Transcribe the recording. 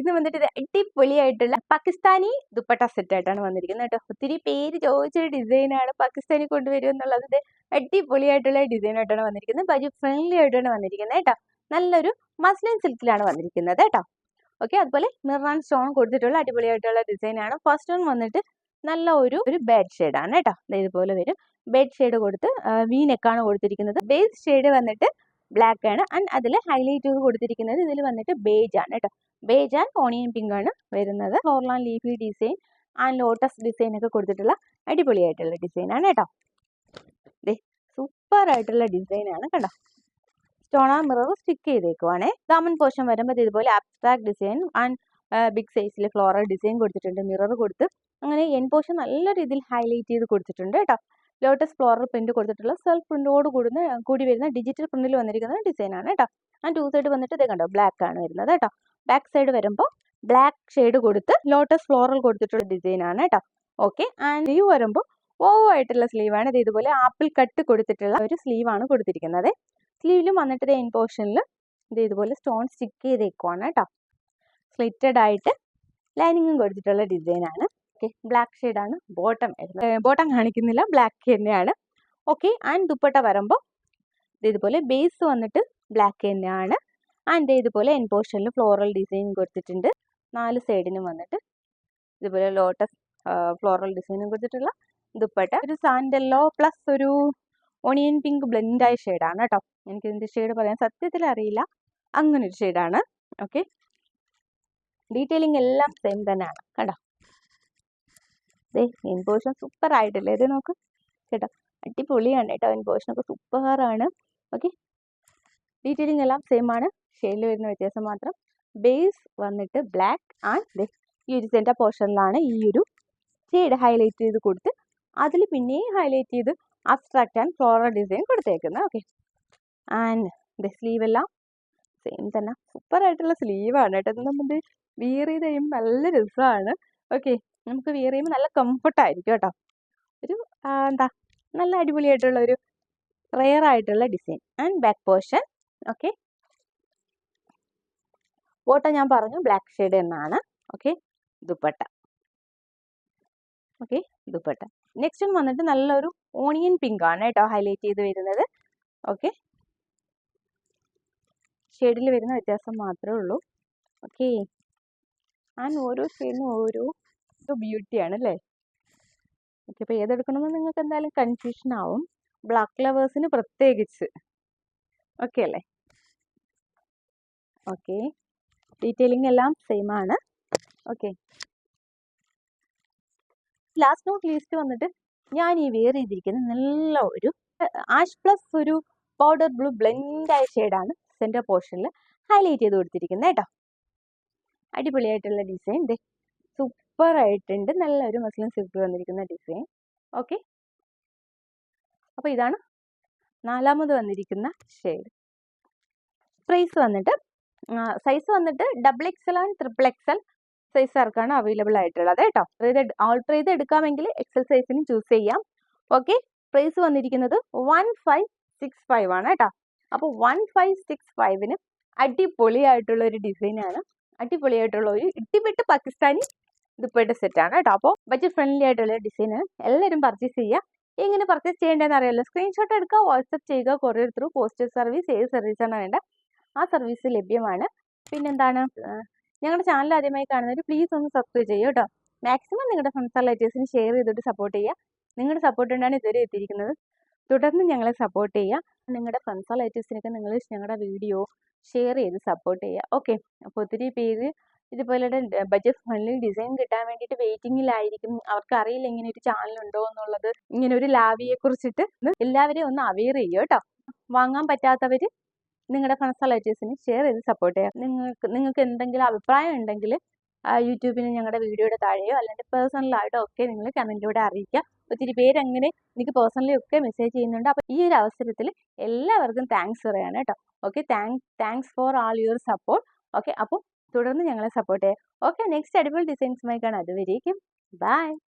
ഇത് വന്നിട്ട് ഇത് അടിപൊളിയായിട്ടുള്ള പാകിസ്ഥാനി ദുപ്പട്ട സെറ്റ് ആയിട്ടാണ് വന്നിരിക്കുന്നത് കേട്ടോ. ഒത്തിരി പേര് ചോദിച്ചൊരു ഡിസൈനാണ് പാകിസ്ഥാനി കൊണ്ടുവരും എന്നുള്ളത്. ഇത് അടിപൊളിയായിട്ടുള്ള ഡിസൈൻ ആയിട്ടാണ് വന്നിരിക്കുന്നത്. ബജറ്റ് ഫ്രണ്ട്ലി ആയിട്ടാണ് വന്നിരിക്കുന്നത് കേട്ടോ. നല്ലൊരു മസ്ലിൻ സിൽക്കിലാണ് വന്നിരിക്കുന്നത് കേട്ടോ. ഓക്കെ, അതുപോലെ മിറർ ആൻഡ് സ്റ്റോൺ കൊടുത്തിട്ടുള്ള അടിപൊളിയായിട്ടുള്ള ഡിസൈനാണ്. ഫസ്റ്റ് വൺ വന്നിട്ട് നല്ല ഒരു ബെഡ് ഷെയ്ഡാണ് കേട്ടോ. ഇതുപോലെ വരും. ബെഡ് ഷെയ്ഡ് കൊടുത്ത് വി നെക്കാണ് കൊടുത്തിരിക്കുന്നത്. ബേസ് ഷെയ്ഡ് വന്നിട്ട് ബ്ലാക്ക് ആണ്. ആൻഡ് അതിൽ ഹൈലൈറ്റ് ചെയ്ത് കൊടുത്തിരിക്കുന്നത് ഇതിൽ വന്നിട്ട് ബേജ് ആണ് കേട്ടോ. ബേജ് ആൻഡ് ഓണിയൻ പിങ്ക് ആണ് വരുന്നത്. Floral leafy design and lotus design ഒക്കെ കൊടുത്തിട്ടുള്ള അടിപൊളിയായിട്ടുള്ള ഡിസൈൻ ആണ് കേട്ടോ. സൂപ്പർ ആയിട്ടുള്ള ഡിസൈൻ ആണ് കേട്ടോ. സ്റ്റോൺ ആ മിറർ സ്റ്റിക്ക് ചെയ്തേക്കുവാണേ. ദാമൻ പോർഷൻ വരുമ്പോൾ ഇതുപോലെ അബ്സ്ട്രാക്ട് ഡിസൈൻ ആൻഡ് ബിഗ് സൈസിൽ ഫ്ലോറൽ ഡിസൈൻ കൊടുത്തിട്ടുണ്ട്. മിറർ കൊടുത്ത് അങ്ങനെ എൻ പോർഷൻ നല്ല രീതിയിൽ ഹൈലൈറ്റ് ചെയ്ത് കൊടുത്തിട്ടുണ്ട് കേട്ടോ. ലോട്ടസ് ഫ്ലോറൽ പ്രിന്റ് കൊടുത്തിട്ടുള്ള സെൽഫ് പ്രിന്റോട് കൂടി വരുന്ന ഡിജിറ്റൽ പ്രിന്റിൽ വന്നിരിക്കുന്ന ഡിസൈനാണ് കേട്ടോ. ആൻഡ് ടു സൈഡ് വന്നിട്ട് ഇത് കണ്ടോ ബ്ലാക്ക് ആണ് വരുന്നത് കേട്ടോ. ബാക്ക് സൈഡ് വരുമ്പോൾ ബ്ലാക്ക് ഷെയ്ഡ് കൊടുത്ത് ലോട്ടസ് ഫ്ലോറൽ കൊടുത്തിട്ടുള്ള ഡിസൈനാണ് കേട്ടോ. ഓക്കെ, ആൻഡ് സ്ലീവ് വരുമ്പോൾ ഓവോ ആയിട്ടുള്ള സ്ലീവാണ്. ഇത് ഇതുപോലെ ആപ്പിൾ കട്ട് കൊടുത്തിട്ടുള്ള ഒരു സ്ലീവാണ് കൊടുത്തിരിക്കുന്നത്. സ്ലീവിലും വന്നിട്ട് എൻ പോർഷനിൽ ഇത് ഇതുപോലെ സ്റ്റോൺ സ്റ്റിക്ക് ചെയ്തേക്കുവാണ് കേട്ടോ. സ്ലിറ്റഡ് ആയിട്ട് ലൈനിങ്ങും കൊടുത്തിട്ടുള്ള ഡിസൈനാണ്. ഓക്കെ, ബ്ലാക്ക് ഷെയ്ഡാണ് ബോട്ടം വരുന്നത്. ബോട്ടം കാണിക്കുന്നില്ല, ബ്ലാക്ക് തന്നെയാണ്. ഓക്കെ, ആൻഡ് ദുപ്പട്ട വരുമ്പോൾ ഇതുപോലെ ബേസ് വന്നിട്ട് ബ്ലാക്ക് തന്നെയാണ്. ആൻഡ് ഇതുപോലെ എൻ പോർഷനിൽ ഫ്ലോറൽ ഡിസൈൻ കൊടുത്തിട്ടുണ്ട്. 4 സൈഡിനും വന്നിട്ട് ഇതുപോലെ ലോട്ടസ് ഫ്ലോറൽ ഡിസൈനും കൊടുത്തിട്ടുള്ള ദുപ്പട്ട. ഒരു സാൻഡല്ലോ പ്ലസ് ഒരു ഓണിയൻ പിങ്ക് ബ്ലെൻഡായ ഷെയ്ഡാണ് കേട്ടോ. എനിക്ക് ഇതിൻ്റെ ഷെയ്ഡ് പറയാൻ സത്യത്തിൽ അറിയില്ല. അങ്ങനെ ഒരു ഷെയ്ഡാണ്. ഓക്കെ, ഡീറ്റെയിലിംഗ് എല്ലാം സെയിം തന്നെയാണ് കേട്ടോ. എൻ പോർഷൻ സൂപ്പർ ആയിട്ടില്ലേ, ഇത് നോക്ക് കേട്ടോ. അടിപൊളിയാണ് കേട്ടോ. എൻ പോർഷനൊക്കെ സൂപ്പറാണ്. ഓക്കെ, ഡീറ്റെയിലിംഗ് എല്ലാം സെയിം ആണ്. ഷെയ്ഡിൽ വരുന്ന വ്യത്യാസം മാത്രം. ബേസ് വന്നിട്ട് ബ്ലാക്ക് ആൻഡ് ഈ ഒരു സെൻറ്റർ പോർഷനിലാണ് ഈ ഒരു ഷെയ്ഡ് ഹൈലൈറ്റ് ചെയ്ത് കൊടുത്ത് അതിൽ പിന്നെയും ഹൈലൈറ്റ് ചെയ്ത് അബ്സ്ട്രാക്റ്റ് ആൻഡ് ഫ്ലോറൽ ഡിസൈൻ കൊടുത്തേക്കുന്നത്. ഓക്കെ, ആൻഡ് സ്ലീവ് എല്ലാം സെയിം തന്നെ. സൂപ്പർ ആയിട്ടുള്ള സ്ലീവാണ് കേട്ടോ. ഇത് നമ്മൾ വിയർ ചെയ്ത് കഴിയുമ്പോൾ നല്ല രസമാണ്. ഓക്കെ, നമുക്ക് വിയർ ചെയ്യുമ്പോൾ നല്ല കംഫർട്ടായിരിക്കും കേട്ടോ. ഒരു എന്താ നല്ല അടിപൊളിയായിട്ടുള്ള ഒരു റെയർ ആയിട്ടുള്ള design. And back portion. Okay, bottom ഞാൻ പറഞ്ഞു ബ്ലാക്ക് ഷെയ്ഡ് എന്നാണ്. Okay, dupatta. Okay, dupatta. Next വന്നിട്ട് നല്ലൊരു ഓണിയൻ പിങ്ക് ആണ് കേട്ടോ ഹൈലൈറ്റ് ചെയ്ത് വരുന്നത്. ഓക്കെ, ഷെയ്ഡിൽ വരുന്ന വ്യത്യാസം മാത്രമേ ഉള്ളൂ. ഓക്കെ, ആൻഡ് ഓരോ ഷെയ്ഡിനും ഓരോ ബ്യൂട്ടിയാണ് അല്ലേ. ഓക്കെ, അപ്പോൾ ഏതെടുക്കണമെന്ന് നിങ്ങൾക്ക് എന്തായാലും കൺഫ്യൂഷൻ ആവും. ബ്ലാക്ക് ലവേഴ്സിന് പ്രത്യേകിച്ച്. ഓക്കെ അല്ലേ. ഓക്കെ, ഡീറ്റെയിലിംഗ് എല്ലാം സെയിം ആണ്. ഓക്കെ, ലാസ്റ്റ് നോട്ട് ലീസ്റ്റ് വന്നിട്ട് ഞാൻ ഈ വെയർ ചെയ്തിരിക്കുന്ന നല്ല ഒരു ആഷ് പ്ലസ് ഒരു പൗഡർ ബ്ലൂ ബ്ലെൻഡായ ഷെയ്ഡാണ് സെൻറ്റർ പോർഷനിൽ ഹൈലൈറ്റ് ചെയ്ത് കൊടുത്തിരിക്കുന്നത് കേട്ടോ. അടിപൊളിയായിട്ടുള്ള ഡിസൈൻ. സൂപ്പർ ആയിട്ടുണ്ട്. നല്ലൊരു മസ്ലിൻ സിൽക്ക് വന്നിരിക്കുന്ന ഡിസൈൻ. ഓക്കെ, അപ്പോൾ ഇതാണ് 4ാമത് വന്നിരിക്കുന്ന ഷെയ്ഡ്. പ്രൈസ് വന്നിട്ട് സൈസ് വന്നിട്ട് XXL ആൻഡ് XXL സൈസുകാർക്കാണ് അവൈലബിൾ ആയിട്ടുള്ളത് കേട്ടോ. ഓൾട്ടർ ചെയ്ത് എടുക്കാമെങ്കിൽ XL സൈസിന് ചൂസ് ചെയ്യാം. ഓക്കെ, പ്രൈസ് വന്നിരിക്കുന്നത് 1565 ആണ് കേട്ടോ. അപ്പോൾ 1565ന് അടിപൊളിയായിട്ടുള്ള ഒരു ഡിസൈനാണ്. അടിപൊളിയായിട്ടുള്ള ഒരു ഇട്ടിപ്പെട്ട് പാകിസ്ഥാനി ദുപ്പട്ട സെറ്റാണ് കേട്ടോ. അപ്പോൾ ബഡ്ജറ്റ് ഫ്രണ്ട്ലി ആയിട്ടുള്ള ഡിസൈനാണ്. എല്ലാവരും പർച്ചേസ് ചെയ്യുക. എങ്ങനെ പർച്ചേസ് ചെയ്യേണ്ടതെന്ന് അറിയാമല്ലോ. സ്ക്രീൻഷോട്ട് എടുക്കുക, വാട്സപ്പ് ചെയ്യുക, കൊറിയർ ത്രൂ, പോസ്റ്റൽ സർവീസ്, ഏത് സർവീസാണ് വേണ്ട ആ സർവീസ് ലഭ്യമാണ്. പിന്നെന്താണ്, ഞങ്ങളുടെ ചാനൽ ആദ്യമായി കാണുന്നവർ പ്ലീസ് ഒന്ന് സബ്സ്ക്രൈബ് ചെയ്യുക കേട്ടോ. മാക്സിമം നിങ്ങളുടെ ഫ്രണ്ട്സ് ആൻഡ് റിലേറ്റീവ്സിന് ഷെയർ ചെയ്തിട്ട് സപ്പോർട്ട് ചെയ്യുക. നിങ്ങളുടെ സപ്പോർട്ട് കൊണ്ടാണ് ഇതുവരെ എത്തിയിരിക്കുന്നത്. തുടർന്ന് ഞങ്ങളെ സപ്പോർട്ട് ചെയ്യുക. നിങ്ങളുടെ ഫ്രണ്ട്സ് ആൻഡ് റിലേറ്റീവ്സിനൊക്കെ നിങ്ങൾ ഞങ്ങളുടെ വീഡിയോ ഷെയർ ചെയ്ത് സപ്പോർട്ട് ചെയ്യുക. ഓക്കെ, അപ്പോൾ ഒത്തിരി പേര് ഇതുപോലെ ബഡ്ജറ്റ് ഫ്രണ്ട്ലി ഡിസൈൻ കിട്ടാൻ വേണ്ടിയിട്ട് വെയിറ്റിങ്ങിലായിരിക്കും. അവർക്ക് അറിയില്ല ഇങ്ങനെ ഒരു ചാനൽ ഉണ്ടോ എന്നുള്ളത്. ഇങ്ങനെ ഒരു ലാവിയെ കുറിച്ചിട്ട് എല്ലാവരെയും ഒന്ന് അവെയർ ചെയ്യുക കേട്ടോ. വാങ്ങാൻ പറ്റാത്തവർ നിങ്ങളുടെ ഫ്രണ്ട്സ് റിലേറ്റീവ്സിന് ഷെയർ ചെയ്ത് സപ്പോർട്ട് ചെയ്യാം. നിങ്ങൾക്ക് എന്തെങ്കിലും അഭിപ്രായം ഉണ്ടെങ്കിൽ യൂട്യൂബിന് ഞങ്ങളുടെ വീഡിയോയുടെ താഴെയോ അല്ലെങ്കിൽ പേഴ്സണലായിട്ടോ ഒക്കെ നിങ്ങൾ കമൻറ്റിലൂടെ അറിയിക്കുക. ഒത്തിരി പേര് അങ്ങനെ എനിക്ക് പേഴ്സണലി ഒക്കെ മെസ്സേജ് ചെയ്യുന്നുണ്ട്. അപ്പോൾ ഈ ഒരു അവസരത്തിൽ എല്ലാവർക്കും താങ്ക്സ് പറയാണ് കേട്ടോ. Okay, thanks for all your support. Okay, അപ്പോൾ തുടർന്ന് ഞങ്ങളെ സപ്പോർട്ട് ചെയ്യാം. ഓക്കെ, നെക്സ്റ്റ് അടിപൊളി ഡിസൈൻസുമായി കാണാം. അതുവരേക്കും ബൈ.